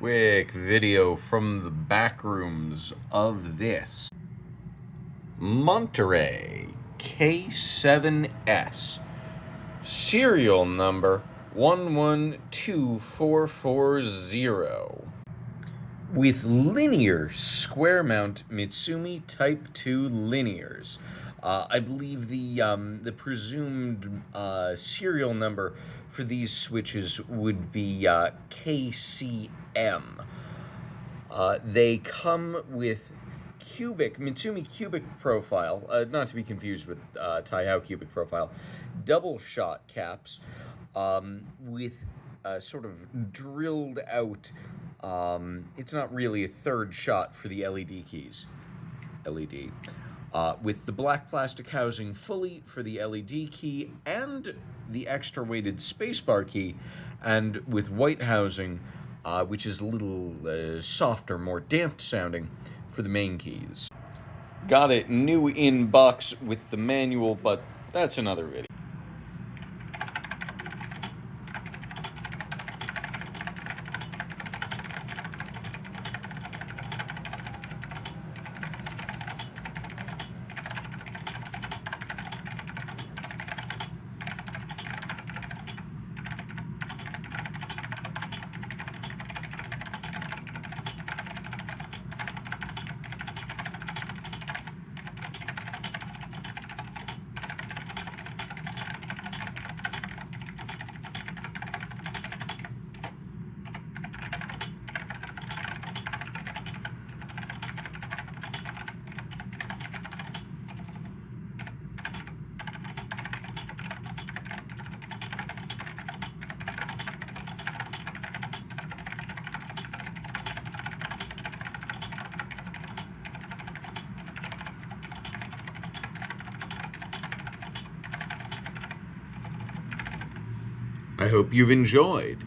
Quick video from the back rooms of this Monterey K7S, serial number 112440, with linear square mount Mitsumi Type 2 linears. I believe the presumed serial number for these switches would be KCM. They come with Mitsumi cubic profile, not to be confused with Taihao cubic profile, double shot caps with sort of drilled out. It's not really a third shot for the LED keys. LED. With the black plastic housing fully for the LED key and the extra weighted spacebar key, and with white housing, which is a little softer, more damped sounding, for the main keys. Got it new in box with the manual, but that's another video. I hope you've enjoyed.